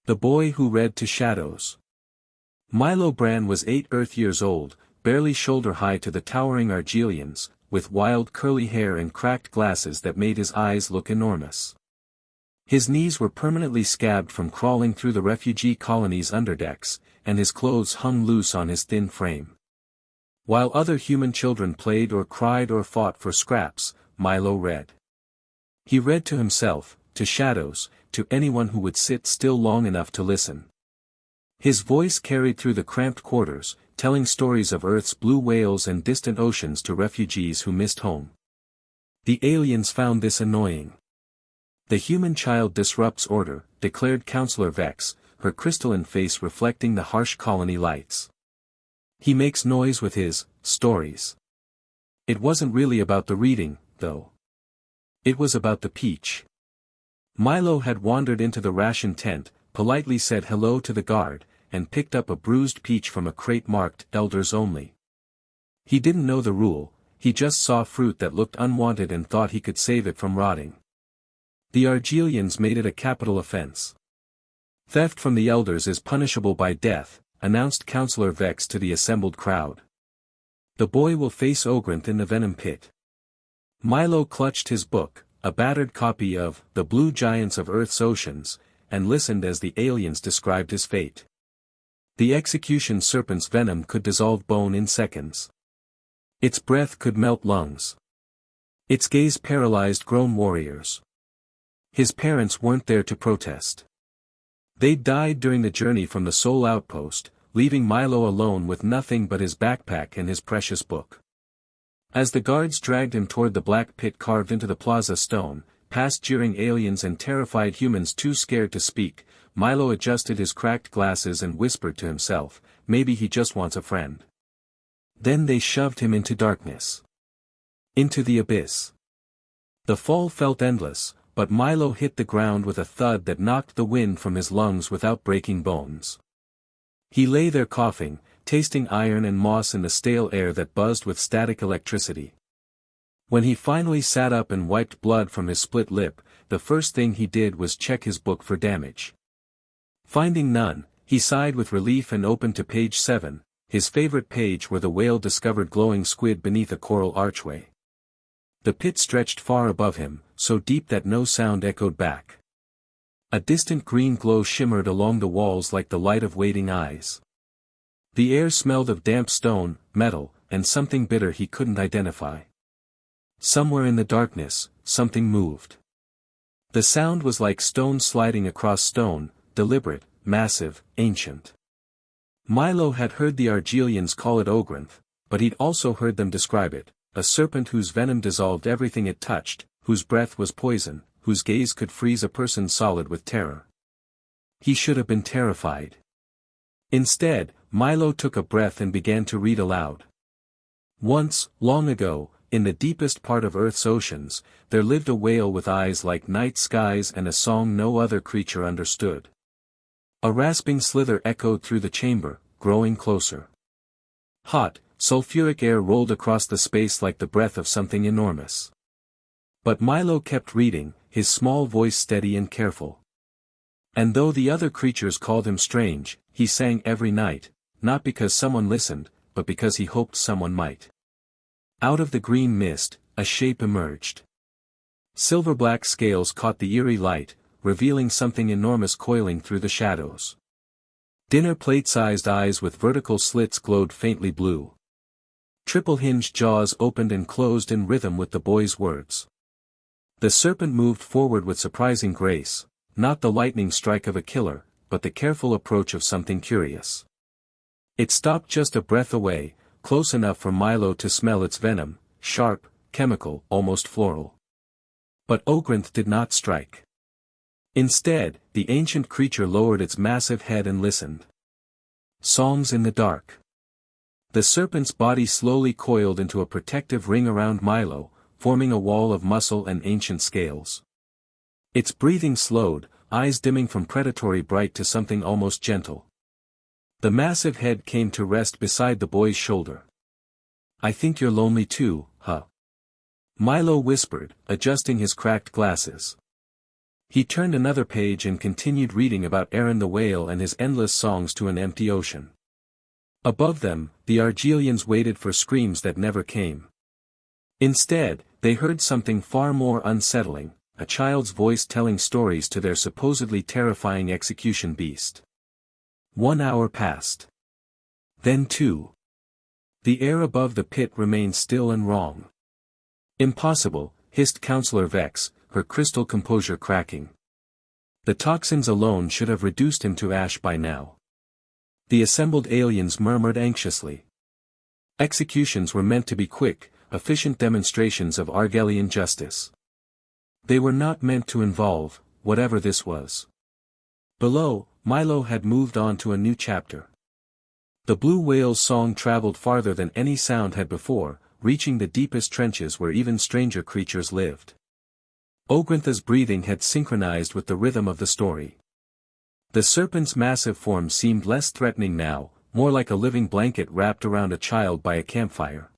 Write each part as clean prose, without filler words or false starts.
The Boy Who Read to Shadows. Milo Bran was 8 Earth years old, barely shoulder-high to the towering Argelians, with wild curly hair and cracked glasses that made his eyes look enormous. His knees were permanently scabbed from crawling through the refugee colony's underdecks, and his clothes hung loose on his thin frame. While other human children played or cried or fought for scraps, Milo read. He read to himself, to shadows, to anyone who would sit still long enough to listen. His voice carried through the cramped quarters, telling stories of Earth's blue whales and distant oceans to refugees who missed home. The aliens found this annoying. The human child disrupts order, declared Counselor Vex, her crystalline face reflecting the harsh colony lights. He makes noise with his stories. It wasn't really about the reading, though. It was about the peach. Milo had wandered into the ration tent, politely said hello to the guard, and picked up a bruised peach from a crate marked Elders Only. He didn't know the rule, he just saw fruit that looked unwanted and thought he could save it from rotting. The Argelians made it a capital offense. Theft from the elders is punishable by death, announced Counselor Vex to the assembled crowd. The boy will face Ogranth in the venom pit. Milo clutched his book, a battered copy of The Blue Giants of Earth's Oceans, and listened as the aliens described his fate. The execution serpent's venom could dissolve bone in seconds. Its breath could melt lungs. Its gaze paralyzed grown warriors. His parents weren't there to protest. They died during the journey from the Soul Outpost, leaving Milo alone with nothing but his backpack and his precious book. As the guards dragged him toward the black pit carved into the plaza stone, past jeering aliens and terrified humans too scared to speak, Milo adjusted his cracked glasses and whispered to himself, maybe he just wants a friend. Then they shoved him into darkness. Into the abyss. The fall felt endless, but Milo hit the ground with a thud that knocked the wind from his lungs without breaking bones. He lay there coughing, tasting iron and moss in the stale air that buzzed with static electricity. When he finally sat up and wiped blood from his split lip, the first thing he did was check his book for damage. Finding none, he sighed with relief and opened to page 7, his favorite page where the whale discovered glowing squid beneath a coral archway. The pit stretched far above him, so deep that no sound echoed back. A distant green glow shimmered along the walls like the light of waiting eyes. The air smelled of damp stone, metal, and something bitter he couldn't identify. Somewhere in the darkness, something moved. The sound was like stone sliding across stone, deliberate, massive, ancient. Milo had heard the Argelians call it Ogranth, but he'd also heard them describe it, a serpent whose venom dissolved everything it touched, whose breath was poison, whose gaze could freeze a person solid with terror. He should have been terrified. Instead, Milo took a breath and began to read aloud. Once, long ago, in the deepest part of Earth's oceans, there lived a whale with eyes like night skies and a song no other creature understood. A rasping slither echoed through the chamber, growing closer. Hot, sulfuric air rolled across the space like the breath of something enormous. But Milo kept reading, his small voice steady and careful. And though the other creatures called him strange, he sang every night, not because someone listened, but because he hoped someone might. Out of the green mist, a shape emerged. Silver-black scales caught the eerie light, revealing something enormous coiling through the shadows. Dinner plate-sized eyes with vertical slits glowed faintly blue. Triple-hinged jaws opened and closed in rhythm with the boy's words. The serpent moved forward with surprising grace, not the lightning strike of a killer, but the careful approach of something curious. It stopped just a breath away, close enough for Milo to smell its venom, sharp, chemical, almost floral. But Ogranth did not strike. Instead, the ancient creature lowered its massive head and listened. Songs in the dark. The serpent's body slowly coiled into a protective ring around Milo, forming a wall of muscle and ancient scales. Its breathing slowed, eyes dimming from predatory bright to something almost gentle. The massive head came to rest beside the boy's shoulder. "I think you're lonely too, huh?" Milo whispered, adjusting his cracked glasses. He turned another page and continued reading about Aaron the whale and his endless songs to an empty ocean. Above them, the Argelians waited for screams that never came. Instead, they heard something far more unsettling, a child's voice telling stories to their supposedly terrifying execution beast. 1 hour passed. Then 2. The air above the pit remained still and wrong. Impossible, hissed Counselor Vex, her crystal composure cracking. The toxins alone should have reduced him to ash by now. The assembled aliens murmured anxiously. Executions were meant to be quick, efficient demonstrations of Argelian justice. They were not meant to involve, whatever this was. Below, Milo had moved on to a new chapter. The blue whale's song traveled farther than any sound had before, reaching the deepest trenches where even stranger creatures lived. Ogranth's breathing had synchronized with the rhythm of the story. The serpent's massive form seemed less threatening now, more like a living blanket wrapped around a child by a campfire.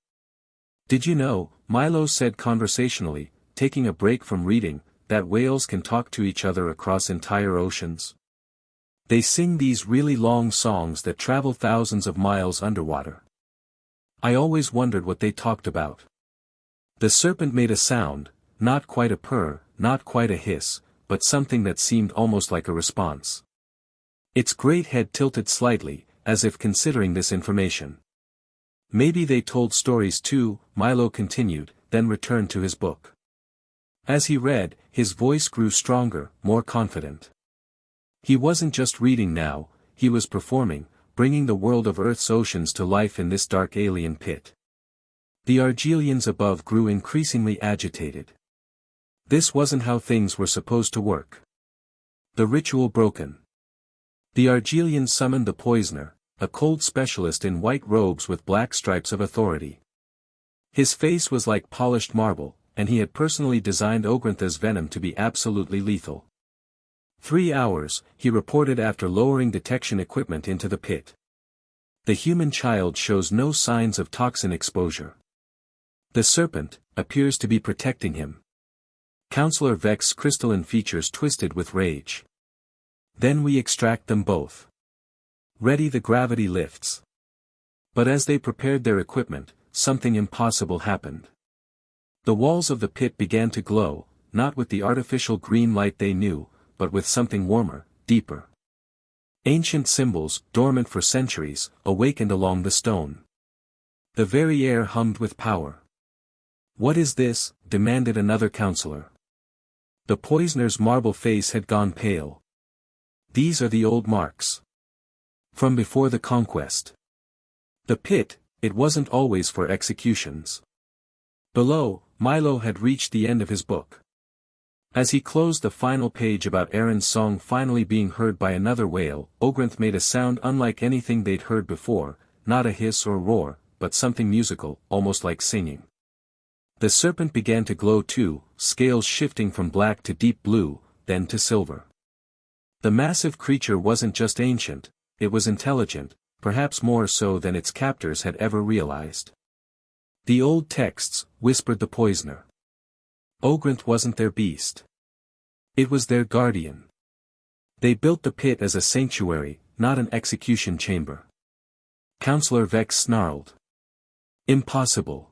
Did you know, Milo said conversationally, taking a break from reading, that whales can talk to each other across entire oceans? They sing these really long songs that travel thousands of miles underwater. I always wondered what they talked about. The serpent made a sound, not quite a purr, not quite a hiss, but something that seemed almost like a response. Its great head tilted slightly, as if considering this information. Maybe they told stories too, Milo continued, then returned to his book. As he read, his voice grew stronger, more confident. He wasn't just reading now, he was performing, bringing the world of Earth's oceans to life in this dark alien pit. The Argelians above grew increasingly agitated. This wasn't how things were supposed to work. The ritual broken. The Argelians summoned the poisoner, a cold specialist in white robes with black stripes of authority. His face was like polished marble, and he had personally designed Ogranth's venom to be absolutely lethal. 3 hours, he reported after lowering detection equipment into the pit. The human child shows no signs of toxin exposure. The serpent appears to be protecting him. Counselor Vex's crystalline features twisted with rage. Then we extract them both. Ready, the gravity lifts. But as they prepared their equipment, something impossible happened. The walls of the pit began to glow, not with the artificial green light they knew, but with something warmer, deeper. Ancient symbols, dormant for centuries, awakened along the stone. The very air hummed with power. What is this? Demanded another counselor. The poisoner's marble face had gone pale. These are the old marks. From before the conquest. The pit, it wasn't always for executions. Below, Milo had reached the end of his book. As he closed the final page about Aaron's song finally being heard by another whale, Ogranth made a sound unlike anything they'd heard before, not a hiss or roar, but something musical, almost like singing. The serpent began to glow too, scales shifting from black to deep blue, then to silver. The massive creature wasn't just ancient, it was intelligent, perhaps more so than its captors had ever realized. The old texts, whispered the poisoner. Ogranth wasn't their beast. It was their guardian. They built the pit as a sanctuary, not an execution chamber. Counselor Vex snarled. Impossible.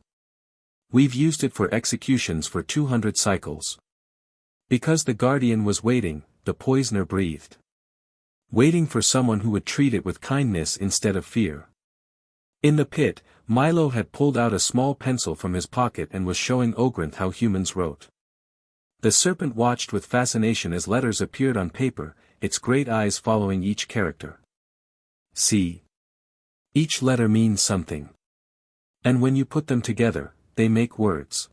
We've used it for executions for 200 cycles. Because the guardian was waiting, the poisoner breathed. Waiting for someone who would treat it with kindness instead of fear. In the pit, Milo had pulled out a small pencil from his pocket and was showing Ogranth how humans wrote. The serpent watched with fascination as letters appeared on paper, its great eyes following each character. See? Each letter means something. And when you put them together, they make words.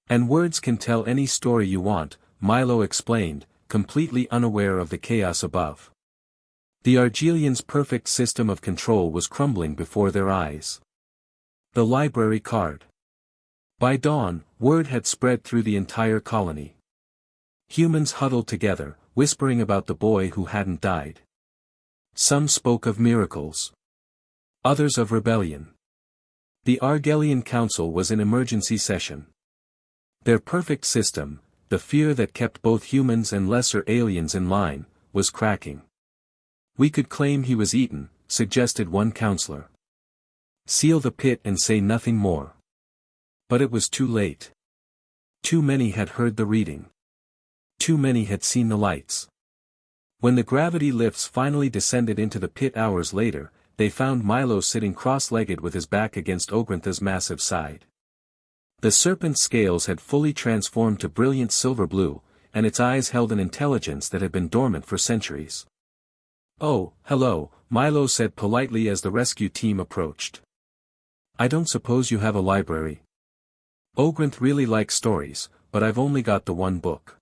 And words can tell any story you want, Milo explained, completely unaware of the chaos above. The Argelians' perfect system of control was crumbling before their eyes. The library card. By dawn, word had spread through the entire colony. Humans huddled together, whispering about the boy who hadn't died. Some spoke of miracles. Others of rebellion. The Argelian Council was in emergency session. Their perfect system, the fear that kept both humans and lesser aliens in line, was cracking. "We could claim he was eaten," suggested one counselor. "Seal the pit and say nothing more." But it was too late. Too many had heard the reading. Too many had seen the lights. When the gravity lifts finally descended into the pit hours later, they found Milo sitting cross-legged with his back against Ogranth's massive side. The serpent's scales had fully transformed to brilliant silver blue, and its eyes held an intelligence that had been dormant for centuries. "Oh, hello," Milo said politely as the rescue team approached. "I don't suppose you have a library?" "Ogranth really likes stories, but I've only got the one book."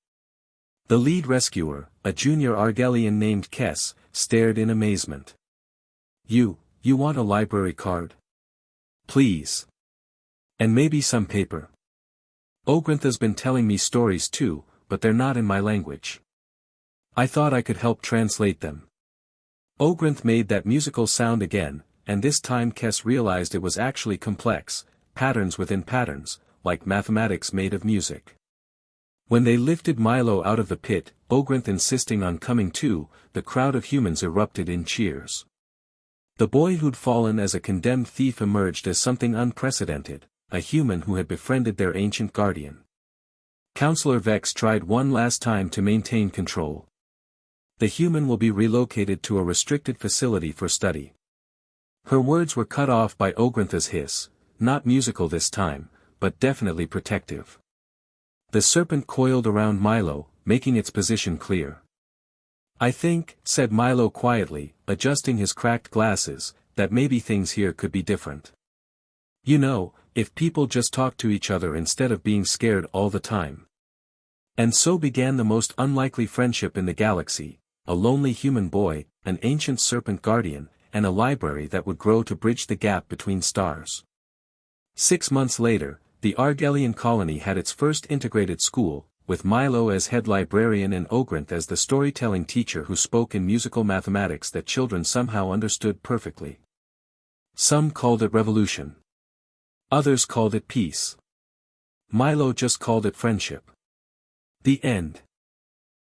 The lead rescuer, a junior Argelian named Kess, stared in amazement. You want a library card? Please. And maybe some paper. Ogranth has been telling me stories too, but they're not in my language. I thought I could help translate them." Ogranth made that musical sound again, and this time Kess realized it was actually complex, patterns within patterns, like mathematics made of music. When they lifted Milo out of the pit, Ogranth insisting on coming too, the crowd of humans erupted in cheers. The boy who'd fallen as a condemned thief emerged as something unprecedented, a human who had befriended their ancient guardian. Counselor Vex tried one last time to maintain control. "The human will be relocated to a restricted facility for study." Her words were cut off by Ogranth's hiss, not musical this time, but definitely protective. The serpent coiled around Milo, making its position clear. "I think," said Milo quietly, adjusting his cracked glasses, "that maybe things here could be different. You know, if people just talk to each other instead of being scared all the time." And so began the most unlikely friendship in the galaxy, a lonely human boy, an ancient serpent guardian, and a library that would grow to bridge the gap between stars. 6 months later, the Argelian colony had its first integrated school, with Milo as head librarian and Ogranth as the storytelling teacher who spoke in musical mathematics that children somehow understood perfectly. Some called it revolution. Others called it peace. Milo just called it friendship. The end.